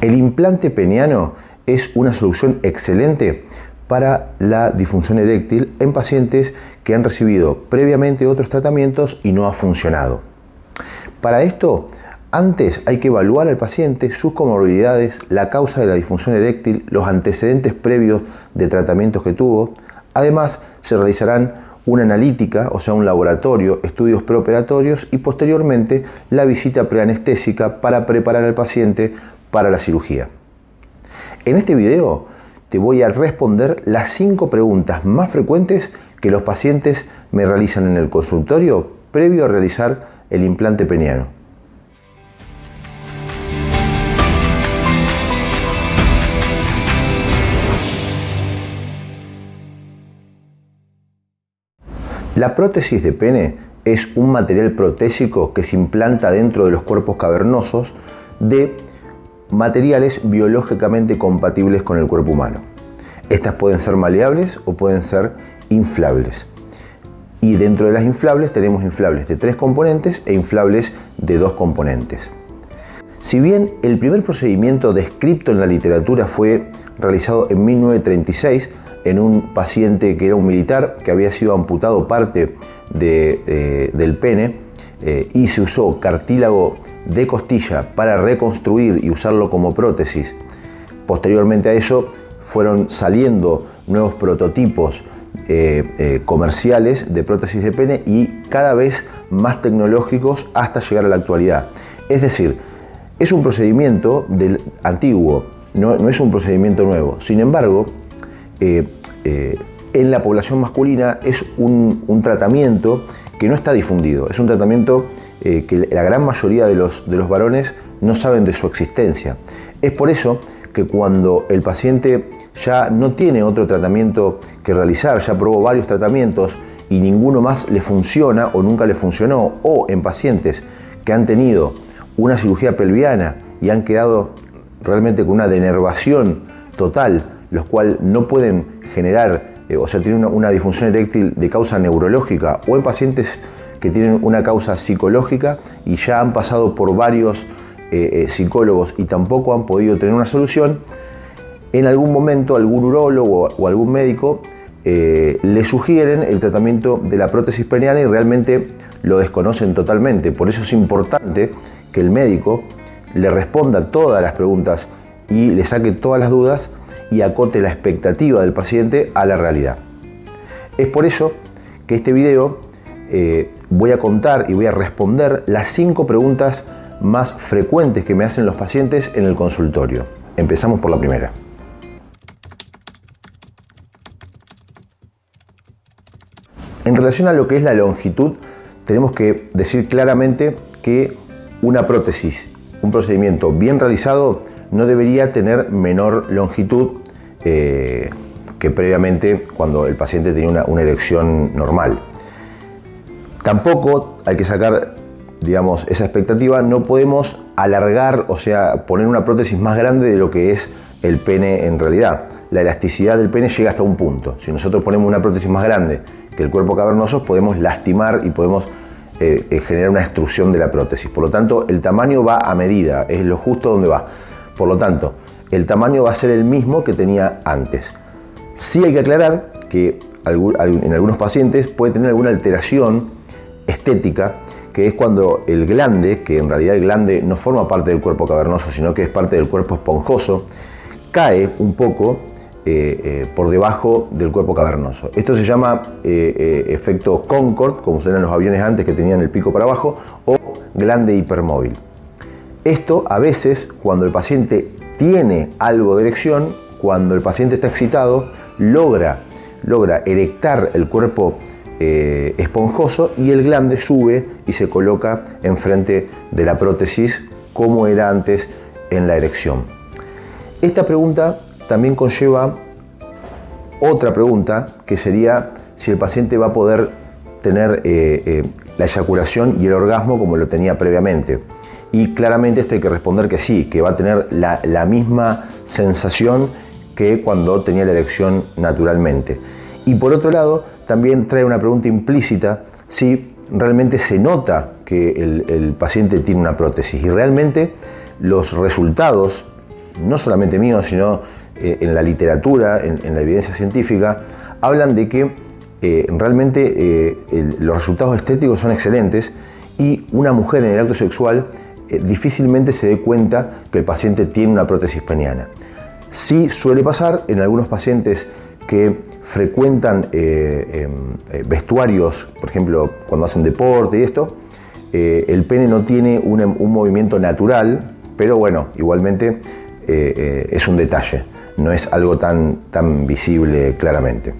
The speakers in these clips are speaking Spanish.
El implante peniano es una solución excelente para la disfunción eréctil en pacientes que han recibido previamente otros tratamientos y no ha funcionado. Para esto, antes hay que evaluar al paciente, sus comorbilidades, la causa de la disfunción eréctil, los antecedentes previos de tratamientos que tuvo. Además, se realizarán una analítica, o sea, un laboratorio, estudios preoperatorios y posteriormente la visita preanestésica para preparar al paciente para la cirugía. En este video te voy a responder las 5 preguntas más frecuentes que los pacientes me realizan en el consultorio previo a realizar el implante peniano. La prótesis de pene es un material protésico que se implanta dentro de los cuerpos cavernosos de materiales biológicamente compatibles con el cuerpo humano. Estas pueden ser maleables o pueden ser inflables. Y dentro de las inflables tenemos inflables de 3 componentes e inflables de 2 componentes. Si bien el primer procedimiento descrito en la literatura fue realizado en 1936 en un paciente que era un militar que había sido amputado parte del pene y se usó cartílago de costilla para reconstruir y usarlo como prótesis. Posteriormente a eso fueron saliendo nuevos prototipos comerciales de prótesis de pene y cada vez más tecnológicos hasta llegar a la actualidad. Es decir, es un procedimiento antiguo, no es un procedimiento nuevo. Sin embargo, en la población masculina es un tratamiento que no está difundido. Es un tratamiento que la gran mayoría de los varones no saben de su existencia. Es por eso que cuando el paciente ya no tiene otro tratamiento que realizar, ya probó varios tratamientos y ninguno más le funciona o nunca le funcionó, o en pacientes que han tenido una cirugía pelviana y han quedado realmente con una denervación total, los cuales no pueden generar, o sea, tienen una disfunción eréctil de causa neurológica, o en pacientes que tienen una causa psicológica y ya han pasado por varios psicólogos y tampoco han podido tener una solución, en algún momento algún urólogo o algún médico le sugieren el tratamiento de la prótesis peniana y realmente lo desconocen totalmente. Por eso es importante que el médico le responda todas las preguntas y le saque todas las dudas y acote la expectativa del paciente a la realidad. Es por eso que este video voy a contar y voy a responder las 5 preguntas más frecuentes que me hacen los pacientes en el consultorio. Empezamos por la primera. En relación a lo que es la longitud, tenemos que decir claramente que una prótesis, un procedimiento bien realizado, no debería tener menor longitud que previamente cuando el paciente tenía una erección normal. Tampoco hay que sacar, digamos, esa expectativa. No podemos alargar, o sea, poner una prótesis más grande de lo que es el pene en realidad. La elasticidad del pene llega hasta un punto. Si nosotros ponemos una prótesis más grande que el cuerpo cavernoso, podemos lastimar y podemos generar una extrusión de la prótesis. Por lo tanto, el tamaño va a medida, es lo justo donde va. Por lo tanto, el tamaño va a ser el mismo que tenía antes. Sí hay que aclarar que en algunos pacientes puede tener alguna alteración estética, que es cuando el glande, que en realidad el glande no forma parte del cuerpo cavernoso, sino que es parte del cuerpo esponjoso, cae un poco por debajo del cuerpo cavernoso. Esto se llama efecto Concorde, como eran los aviones antes que tenían el pico para abajo, o glande hipermóvil. Esto a veces, cuando el paciente tiene algo de erección, cuando el paciente está excitado, logra erectar el cuerpo esponjoso y el glande sube y se coloca enfrente de la prótesis como era antes en la erección. Esta pregunta también conlleva otra pregunta, que sería si el paciente va a poder tener la eyaculación y el orgasmo como lo tenía previamente. Y claramente esto hay que responder que sí, que va a tener la misma sensación que cuando tenía la erección naturalmente. Y por otro lado, también trae una pregunta implícita si realmente se nota que el paciente tiene una prótesis. Y realmente los resultados no solamente míos, sino en la literatura, en la evidencia científica, hablan de que realmente los resultados estéticos son excelentes y una mujer en el acto sexual difícilmente se dé cuenta que el paciente tiene una prótesis peniana. Sí suele pasar en algunos pacientes que frecuentan vestuarios, por ejemplo, cuando hacen deporte y esto, el pene no tiene un movimiento natural, pero bueno, igualmente es un detalle, no es algo tan visible claramente.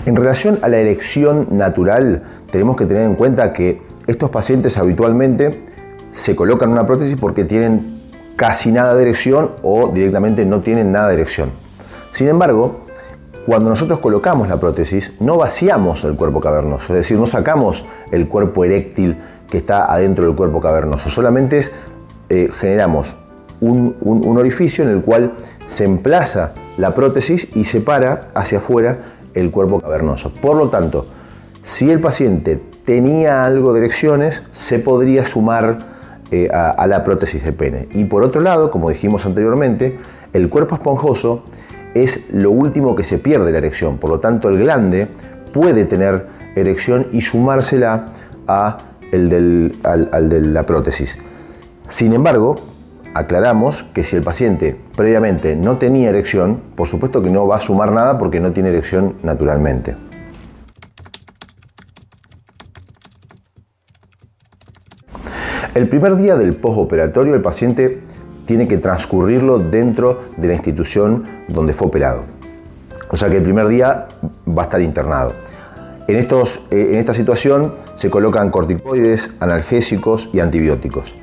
En relación a la erección natural, tenemos que tener en cuenta que estos pacientes habitualmente se colocan una prótesis porque tienen casi nada de erección o directamente no tienen nada de erección. Sin embargo, cuando nosotros colocamos la prótesis, no vaciamos el cuerpo cavernoso, es decir, no sacamos el cuerpo eréctil que está adentro del cuerpo cavernoso, solamente generamos un orificio en el cual se emplaza la prótesis y separa hacia afuera el cuerpo cavernoso. Por lo tanto, si el paciente tenía algo de erecciones, se podría sumar a la prótesis de pene. Y por otro lado, como dijimos anteriormente, el cuerpo esponjoso es lo último que se pierde la erección. Por lo tanto, el glande puede tener erección y sumársela al de la prótesis. Sin embargo, aclaramos que si el paciente previamente no tenía erección, por supuesto que no va a sumar nada porque no tiene erección naturalmente. El primer día del postoperatorio el paciente tiene que transcurrirlo dentro de la institución donde fue operado. O sea que el primer día va a estar internado. En esta situación se colocan corticoides, analgésicos y antibióticos.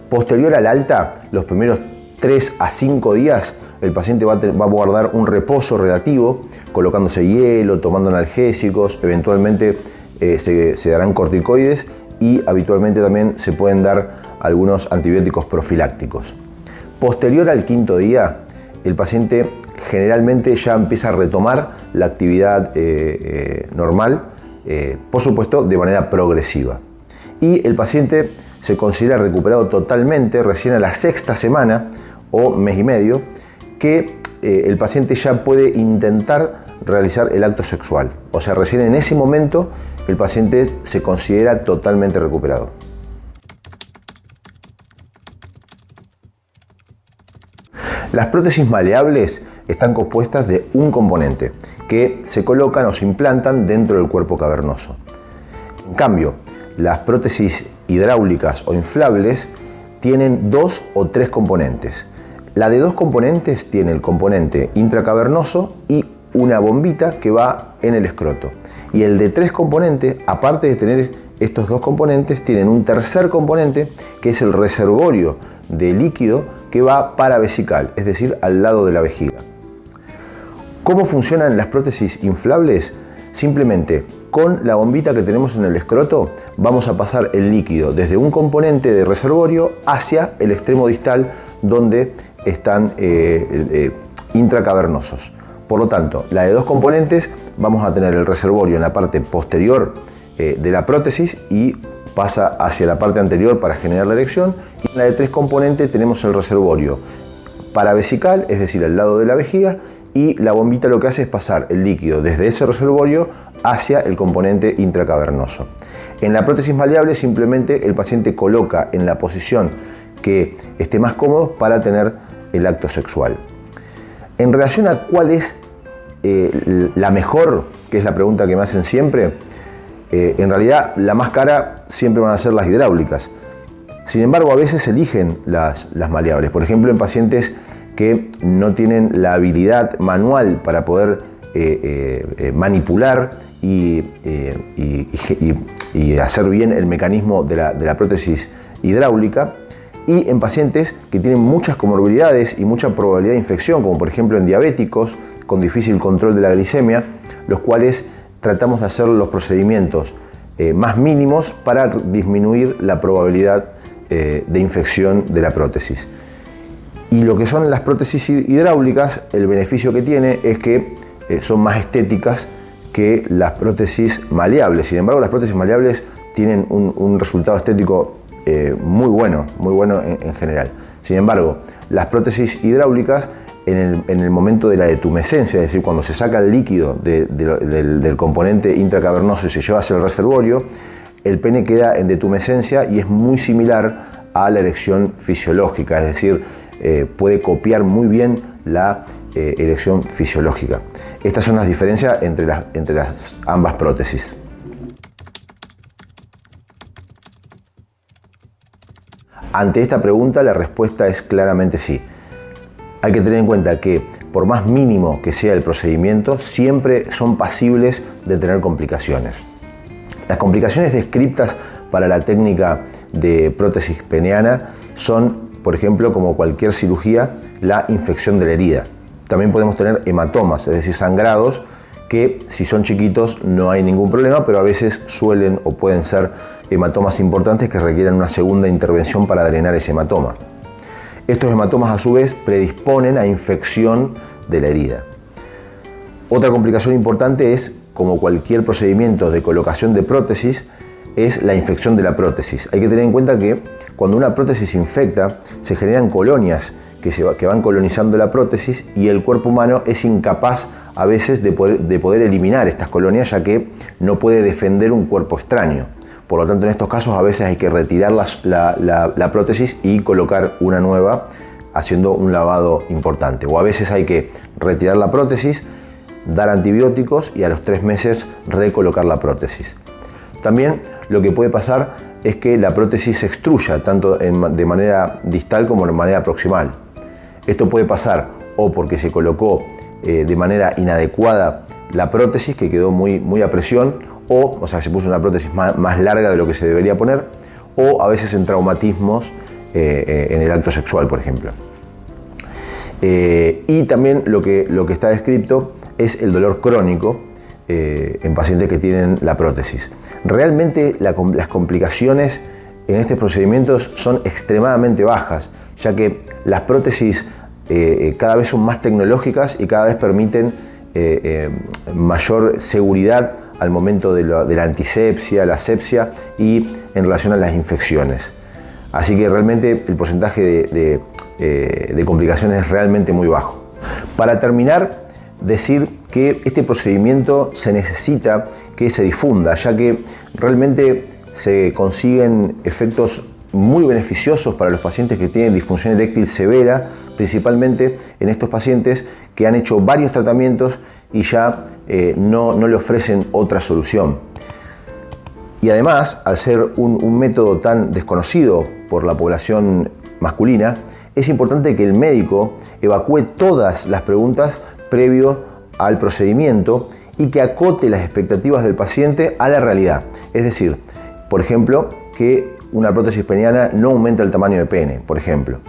Posterior al alta, los primeros 3 a 5 días, el paciente va a guardar un reposo relativo, colocándose hielo, tomando analgésicos, eventualmente se darán corticoides y habitualmente también se pueden dar algunos antibióticos profilácticos. Posterior al 5.º día, el paciente generalmente ya empieza a retomar la actividad normal, por supuesto de manera progresiva. Y el paciente se considera recuperado totalmente recién a la 6ª semana o mes y medio, que el paciente ya puede intentar realizar el acto sexual. O sea, recién en ese momento el paciente se considera totalmente recuperado. Las prótesis maleables están compuestas de un componente que se colocan o se implantan dentro del cuerpo cavernoso. En cambio, las prótesis hidráulicas o inflables tienen 2 o 3 componentes. La de 2 componentes tiene el componente intracavernoso y una bombita que va en el escroto. Y el de 3 componentes, aparte de tener estos 2 componentes, tienen un tercer componente que es el reservorio de líquido que va paravesical, es decir, al lado de la vejiga. ¿Cómo funcionan las prótesis inflables? Simplemente con la bombita que tenemos en el escroto vamos a pasar el líquido desde un componente de reservorio hacia el extremo distal donde están intracavernosos. Por lo tanto, la de 2 componentes vamos a tener el reservorio en la parte posterior de la prótesis y pasa hacia la parte anterior para generar la erección, y en la de 3 componentes tenemos el reservorio paravesical, es decir, al lado de la vejiga, y la bombita lo que hace es pasar el líquido desde ese reservorio hacia el componente intracavernoso. En la prótesis maleable simplemente el paciente coloca en la posición que esté más cómodo para tener el acto sexual. En relación a cuál es la mejor, que es la pregunta que me hacen siempre, en realidad la más cara siempre van a ser las hidráulicas. Sin embargo, a veces se eligen las maleables. Por ejemplo, en pacientes que no tienen la habilidad manual para poder manipular y hacer bien el mecanismo de la prótesis hidráulica, y en pacientes que tienen muchas comorbilidades y mucha probabilidad de infección, como por ejemplo en diabéticos con difícil control de la glicemia, los cuales tratamos de hacer los procedimientos más mínimos para disminuir la probabilidad de infección de la prótesis. Y lo que son las prótesis hidráulicas, el beneficio que tiene es que son más estéticas que las prótesis maleables. Sin embargo, las prótesis maleables tienen un resultado estético muy bueno en general. Sin embargo, las prótesis hidráulicas, en el momento de la detumescencia, es decir, cuando se saca el líquido del componente intracavernoso y se lleva hacia el reservorio, el pene queda en detumescencia y es muy similar a la erección fisiológica, es decir, puede copiar muy bien la erección fisiológica. Estas son las diferencias entre las ambas prótesis. Ante esta pregunta, la respuesta es claramente sí. Hay que tener en cuenta que, por más mínimo que sea el procedimiento, siempre son pasibles de tener complicaciones. Las complicaciones descritas para la técnica de prótesis peniana son, por ejemplo, como cualquier cirugía, la infección de la herida. También podemos tener hematomas, es decir, sangrados, que si son chiquitos no hay ningún problema, pero a veces suelen o pueden ser hematomas importantes que requieren una segunda intervención para drenar ese hematoma. Estos hematomas a su vez predisponen a infección de la herida. Otra complicación importante es, como cualquier procedimiento de colocación de prótesis, es la infección de la prótesis. Hay que tener en cuenta que cuando una prótesis se infecta, se generan colonias que van colonizando la prótesis y el cuerpo humano es incapaz a veces de poder eliminar estas colonias, ya que no puede defender un cuerpo extraño. Por lo tanto, en estos casos a veces hay que retirar la prótesis y colocar una nueva, haciendo un lavado importante. O a veces hay que retirar la prótesis, dar antibióticos y a los 3 meses recolocar la prótesis. También lo que puede pasar es que la prótesis se extruya tanto de manera distal como de manera proximal. Esto puede pasar o porque se colocó de manera inadecuada la prótesis, que quedó muy a presión, o sea, se puso una prótesis más larga de lo que se debería poner, o a veces en traumatismos en el acto sexual, por ejemplo. Y también lo que está descrito es el dolor crónico en pacientes que tienen la prótesis. Realmente las complicaciones en estos procedimientos son extremadamente bajas, ya que las prótesis cada vez son más tecnológicas y cada vez permiten mayor seguridad al momento de la antisepsia, la asepsia y en relación a las infecciones. Así que realmente el porcentaje de complicaciones es realmente muy bajo. Para terminar, decir que este procedimiento se necesita que se difunda, ya que realmente se consiguen efectos muy beneficiosos para los pacientes que tienen disfunción eréctil severa, principalmente en estos pacientes que han hecho varios tratamientos y ya no le ofrecen otra solución. Y además, al ser un método tan desconocido por la población masculina, es importante que el médico evacúe todas las preguntas previo al procedimiento y que acote las expectativas del paciente a la realidad. Es decir, por ejemplo, que una prótesis peniana no aumenta el tamaño de pene, por ejemplo.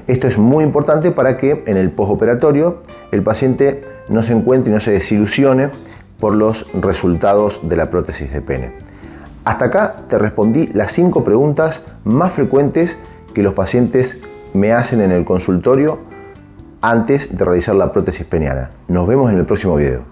Esto es muy importante para que en el postoperatorio el paciente no se encuentre y no se desilusione por los resultados de la prótesis de pene. Hasta acá te respondí las 5 preguntas más frecuentes que los pacientes me hacen en el consultorio antes de realizar la prótesis peniana. Nos vemos en el próximo video.